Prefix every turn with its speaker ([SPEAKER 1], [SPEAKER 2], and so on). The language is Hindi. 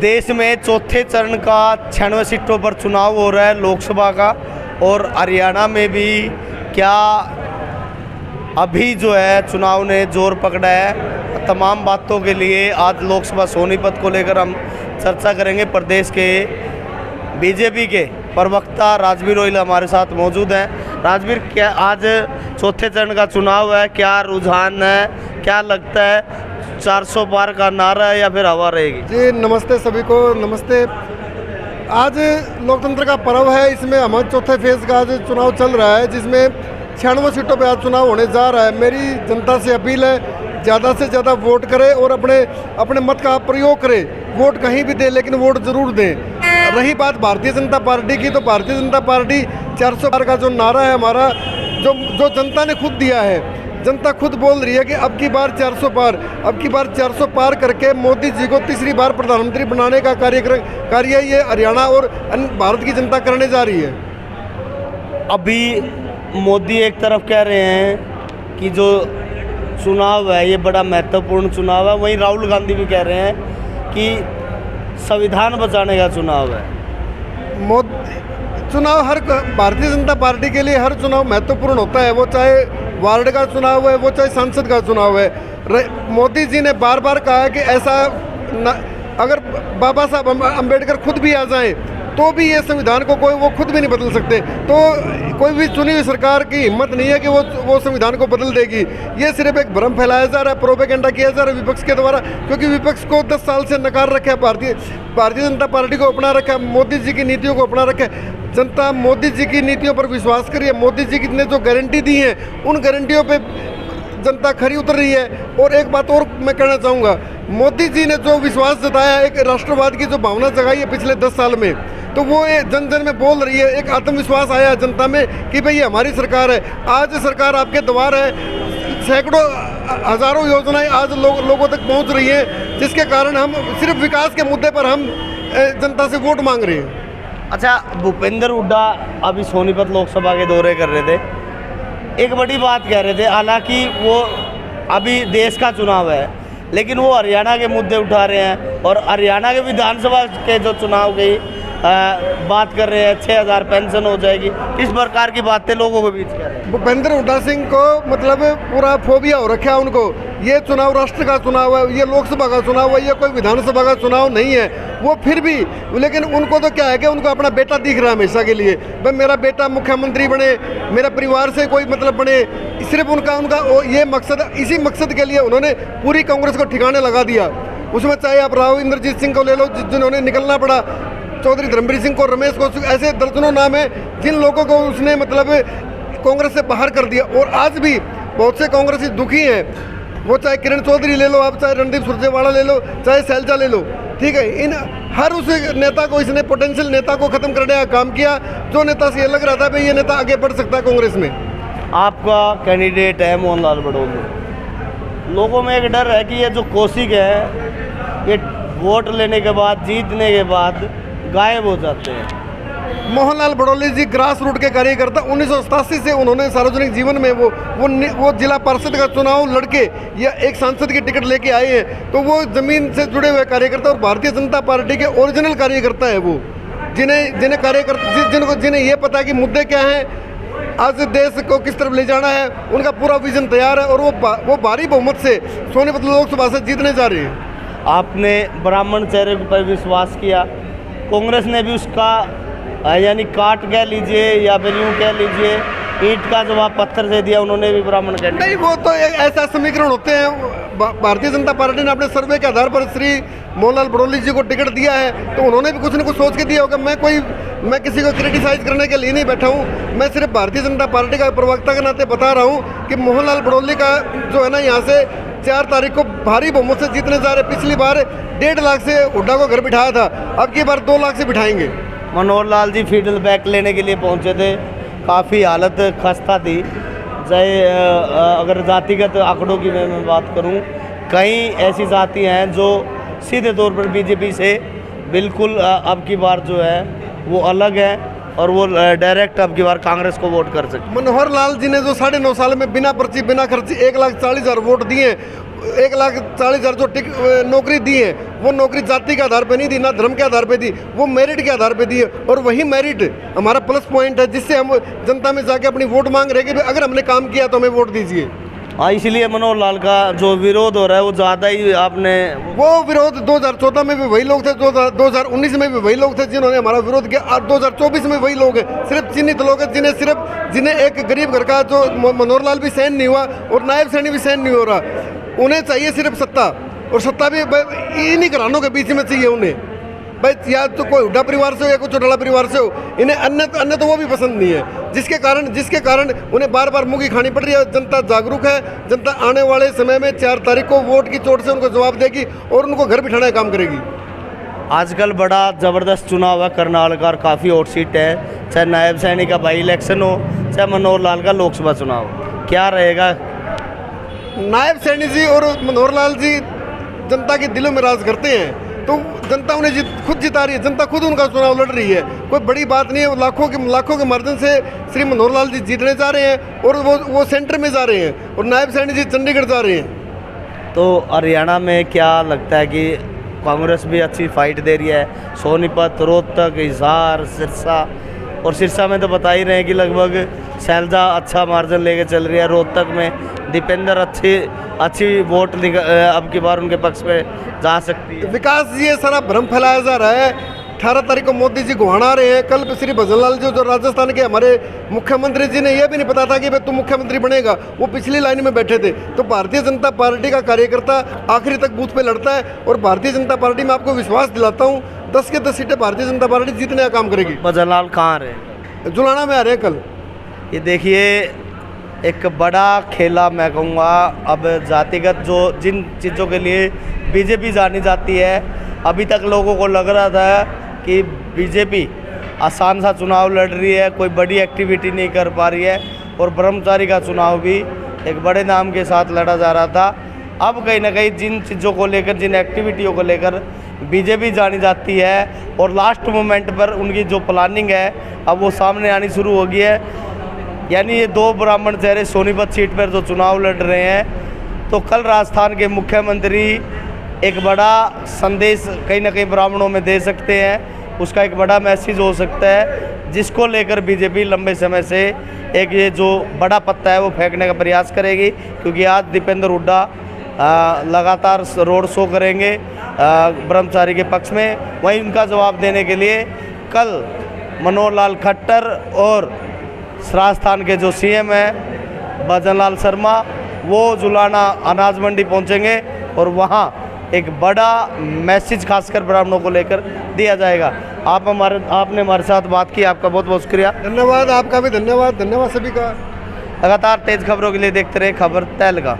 [SPEAKER 1] देश में चौथे चरण का 96 सीटों पर चुनाव हो रहा है लोकसभा का, और हरियाणा में भी क्या अभी जो है चुनाव ने जोर पकड़ा है। तमाम बातों के लिए आज लोकसभा सोनीपत को लेकर हम चर्चा करेंगे। प्रदेश के बीजेपी के प्रवक्ता राजवीर ओइल हमारे साथ मौजूद हैं। राजवीर, क्या आज चौथे चरण का चुनाव है, क्या रुझान है, क्या लगता है 400 पार का नारा है या फिर हवा रहेगी?
[SPEAKER 2] जी नमस्ते सभी को, नमस्ते। आज लोकतंत्र का पर्व है, इसमें हमारे चौथे फेज का आज चुनाव चल रहा है, जिसमें 96 सीटों पे आज चुनाव होने जा रहा है। मेरी जनता से अपील है, ज़्यादा से ज़्यादा वोट करें और अपने मत का प्रयोग करें। वोट कहीं भी दें लेकिन वोट ज़रूर दें। रही बात भारतीय जनता पार्टी की, तो भारतीय जनता पार्टी 400 पार का जो नारा है हमारा, जो जनता ने खुद दिया है, जनता खुद बोल रही है कि अब की बार 400 पार, अब की बार 400 पार करके मोदी जी को तीसरी बार प्रधानमंत्री बनाने का कार्य ये हरियाणा और भारत की जनता करने जा रही है।
[SPEAKER 1] अभी मोदी एक तरफ कह रहे हैं कि जो चुनाव है ये बड़ा महत्वपूर्ण चुनाव है, वहीं राहुल गांधी भी कह रहे हैं कि संविधान बचाने का चुनाव है।
[SPEAKER 2] चुनाव हर भारतीय जनता पार्टी के लिए हर चुनाव महत्वपूर्ण होता है, वो चाहे वार्ड का चुनाव है, वो चाहे सांसद का चुनाव है। मोदी जी ने बार बार कहा है कि ऐसा अगर बाबा साहब अम्बेडकर खुद भी आ जाएं तो भी ये संविधान को वो खुद भी नहीं बदल सकते। तो कोई भी चुनी हुई सरकार की हिम्मत नहीं है कि वो संविधान को बदल देगी। ये सिर्फ एक भ्रम फैलाया जा रहा है, प्रोपेगेंडा किया जा रहा है विपक्ष के द्वारा, क्योंकि विपक्ष को 10 साल से नकार रखा है, भारतीय जनता पार्टी को अपना रखा है, मोदी जी की नीतियों को अपना रखा है। जनता मोदी जी की नीतियों पर विश्वास करिए। मोदी जी ने जो गारंटी दी है उन गारंटियों पे जनता खरी उतर रही है। और एक बात और मैं कहना चाहूँगा, मोदी जी ने जो विश्वास जताया, एक राष्ट्रवाद की जो भावना जगाई है पिछले 10 साल में, तो वो जन जन में बोल रही है। एक आत्मविश्वास आया जनता में कि भाई ये हमारी सरकार है। आज सरकार आपके द्वार है, सैकड़ों हजारों योजनाएं आज लोगों तक पहुंच रही हैं, जिसके कारण हम सिर्फ विकास के मुद्दे पर हम जनता से वोट मांग रहे हैं।
[SPEAKER 1] अच्छा, भूपेंद्र हुड्डा अभी सोनीपत लोकसभा के दौरे कर रहे थे, एक बड़ी बात कह रहे थे। हालांकि वो अभी देश का चुनाव है लेकिन वो हरियाणा के मुद्दे उठा रहे हैं और हरियाणा के विधानसभा के जो चुनाव की बात कर रहे हैं। 6000 पेंशन हो जाएगी, इस प्रकार की बातें लोगों के बीच कर रहे हैं।
[SPEAKER 2] भूपेंद्र हुड्डा सिंह को मतलब पूरा फोबिया हो रखा है उनको। ये चुनाव राष्ट्र का चुनाव है, ये लोकसभा का चुनाव है, ये कोई विधानसभा का चुनाव नहीं है। वो फिर भी, लेकिन उनको तो क्या है कि उनको अपना बेटा दिख रहा है हमेशा के लिए। भाई मेरा बेटा मुख्यमंत्री बने, मेरा परिवार से कोई मतलब बने, सिर्फ उनका ये मकसद, इसी मकसद के लिए उन्होंने पूरी कांग्रेस को ठिकाने लगा दिया। उसमें चाहे आप राव इंद्रजीत सिंह को ले लो जिन्होंने निकलना पड़ा, चौधरी धर्मवीर सिंह को, रमेश को, ऐसे दर्जनों नाम है जिन लोगों को उसने मतलब कांग्रेस से बाहर कर दिया। और आज भी बहुत से कांग्रेसी दुखी हैं। वो चाहे किरण चौधरी ले लो आप, चाहे रणदीप सुरजेवाला ले लो, चाहे शैलजा ले लो, ठीक है। इन हर उस नेता को, इसने पोटेंशियल नेता को खत्म करने का काम किया, जो नेता से ये लग रहा था भाई ये नेता आगे बढ़ सकता है कांग्रेस में।
[SPEAKER 1] आपका कैंडिडेट है मोहनलाल बड़ौली। लोगों में एक डर है कि ये जो कौशिक है ये वोट लेने के बाद, जीतने के बाद गायब हो जाते हैं।
[SPEAKER 2] मोहनलाल बड़ौली जी ग्रास रूट के कार्यकर्ता, 1987 से उन्होंने सार्वजनिक जीवन में वो जिला पार्षद का चुनाव लड़के या एक सांसद की टिकट लेके आए हैं। तो वो जमीन से जुड़े हुए कार्यकर्ता और भारतीय जनता पार्टी के ओरिजिनल कार्यकर्ता है वो, जिन्हें ये पता है कि मुद्दे क्या हैं, आज देश को किस तरफ ले जाना है, उनका पूरा विजन तैयार है। और वो भारी बहुमत से सोनीपत लोकसभा से जीतने जा रही है।
[SPEAKER 1] आपने ब्राह्मण चेहरे पर विश्वास किया, कांग्रेस ने भी उसका यानी काट कह लीजिए या फिर यूँ कह लीजिए ईंट का जवाब पत्थर से दिया, उन्होंने भी ब्राह्मण कह
[SPEAKER 2] नहीं। वो तो ऐसा समीकरण होते हैं। भारतीय जनता पार्टी ने अपने सर्वे के आधार पर श्री मोहनलाल बड़ौली जी को टिकट दिया है, तो उन्होंने भी कुछ न कुछ सोच के दिया होगा। मैं किसी को क्रिटिसाइज करने के लिए नहीं बैठा हूँ। मैं सिर्फ भारतीय जनता पार्टी का प्रवक्ता के नाते बता रहा हूँ कि मोहनलाल बड़ौली का जो है ना, यहाँ से 4 तारीख को भारी बहुमत से जीतने जा रहे। पिछली बार 1.5 लाख से हुड्डा को घर बिठाया था, अब की बार 2 लाख से बिठाएंगे।
[SPEAKER 1] मनोहर लाल जी फीडबैक लेने के लिए पहुंचे थे, काफ़ी हालत खस्ता थी। चाहे अगर जातिगत आंकड़ों की मैं बात करूं, कई ऐसी जाति हैं जो सीधे तौर पर बीजेपी से बिल्कुल अब की बार जो है वो अलग है और वो डायरेक्ट अब की बार कांग्रेस को वोट कर सकते।
[SPEAKER 2] मनोहर लाल जी ने जो 9.5 साल में बिना पर्ची बिना खर्ची 1,40,000 वोट दिए, 1,40,000 जो नौकरी दी है, वो नौकरी जाति के आधार पे नहीं दी, ना धर्म के आधार पे दी, वो मेरिट के आधार पे दी है। और वही मेरिट हमारा प्लस पॉइंट है, जिससे हम जनता में जाके अपनी वोट मांग रहे हैं कि अगर हमने काम किया तो हमें वोट दीजिए।
[SPEAKER 1] हाँ, इसलिए मनोहर लाल का जो विरोध हो रहा है वो ज़्यादा ही आपने
[SPEAKER 2] वो विरोध 2014 में भी वही लोग थे, 2019 में भी वही लोग थे जिन्होंने हमारा विरोध किया, और 2024 में वही लोग हैं। सिर्फ चिन्हित लोग हैं जिन्हें एक गरीब घर का जो मनोहर लाल भी सहन नहीं हुआ और नायब सैनी भी सहन नहीं हो रहा। उन्हें चाहिए सिर्फ सत्ता, और सत्ता भी इन्हीं घरानों के बीच में चाहिए उन्हें। भाई या तो कोई हुड्डा परिवार से हो या कोई चौटाला परिवार से हो, इन्हें अन्य तो वो भी पसंद नहीं है, जिसके कारण उन्हें बार बार मुँह की खानी पड़ रही है। जनता जागरूक है, जनता आने वाले समय में 4 तारीख को वोट की चोट से उनको जवाब देगी और उनको घर बिठाने का काम करेगी।
[SPEAKER 1] आजकल बड़ा ज़बरदस्त चुनाव है करनाल का, काफ़ी हॉट सीट है, चाहे नायब सैनी का बाई इलेक्शन हो, चाहे मनोहर लाल का लोकसभा चुनाव, क्या रहेगा?
[SPEAKER 2] नायब सैनी जी और मनोहर लाल जी जनता के दिलों में राज करते हैं, तो जनता उन्हें खुद जिता रही है, जनता खुद उनका चुनाव लड़ रही है। कोई बड़ी बात नहीं है, लाखों के मार्जिन से श्री मनोहर लाल जी जीतने जा रहे हैं और वो सेंटर में जा रहे हैं, और नायब सैनी जी चंडीगढ़ जा रहे हैं।
[SPEAKER 1] तो हरियाणा में क्या लगता है कि कांग्रेस भी अच्छी फाइट दे रही है? सोनीपत, रोहतक, हिसार, सिरसा, और सिरसा में तो बता ही रहे हैं कि लगभग शैलजा अच्छा मार्जिन लेके चल रही है। रोहतक में दीपेंद्र अच्छी वोट अब की बार उनके पक्ष में जा सकती है।
[SPEAKER 2] विकास ये सारा भ्रम फैलाया जा रहा है। 18 तारीख को मोदी जी गुहाना आ रहे हैं। कल श्री भजनलाल जी जो राजस्थान के हमारे मुख्यमंत्री जी ने यह भी नहीं पता था कि भाई तू मुख्यमंत्री बनेगा, वो पिछली लाइन में बैठे थे। तो भारतीय जनता पार्टी का कार्यकर्ता आखिरी तक बूथ पे लड़ता है, और भारतीय जनता पार्टी में आपको विश्वास दिलाता हूँ 10 के 10 सीटें भारतीय जनता पार्टी जीतने का काम करेगी।
[SPEAKER 1] भजनलाल कहाँ आ रहे हैं?
[SPEAKER 2] जुलाना में आ रहे हैं कल।
[SPEAKER 1] ये देखिए, एक बड़ा खेला मैं कहूँगा। अब जातिगत जो जिन चीज़ों के लिए बीजेपी जानी जाती है, अभी तक लोगों को लग रहा था कि बीजेपी आसान सा चुनाव लड़ रही है, कोई बड़ी एक्टिविटी नहीं कर पा रही है, और ब्रह्मचारी का चुनाव भी एक बड़े नाम के साथ लड़ा जा रहा था। अब कहीं ना कहीं जिन चीज़ों को लेकर, जिन एक्टिविटियों को लेकर बीजेपी जानी जाती है, और लास्ट मोमेंट पर उनकी जो प्लानिंग है अब वो सामने आनी शुरू हो गई है। यानी ये 2 ब्राह्मण चेहरे सोनीपत सीट पर जो चुनाव लड़ रहे हैं, तो कल राजस्थान के मुख्यमंत्री एक बड़ा संदेश कहीं ना कहीं ब्राह्मणों में दे सकते हैं। उसका एक बड़ा मैसेज हो सकता है, जिसको लेकर बीजेपी लंबे समय से एक ये जो बड़ा पत्ता है वो फेंकने का प्रयास करेगी। क्योंकि आज दीपेंद्र हुड्डा लगातार रोड शो करेंगे ब्रह्मचारी के पक्ष में, वहीं उनका जवाब देने के लिए कल मनोहर लाल खट्टर और राजस्थान के जो सीएम हैं भजनलाल शर्मा, वो जुलाना अनाज मंडी पहुंचेंगे, और वहां एक बड़ा मैसेज खासकर ब्राह्मणों को लेकर दिया जाएगा। आपने हमारे साथ बात की, आपका बहुत बहुत शुक्रिया।
[SPEAKER 2] धन्यवाद, आपका भी धन्यवाद। धन्यवाद सभी का।
[SPEAKER 1] लगातार तेज़ खबरों के लिए देखते रहे खबर तहलका।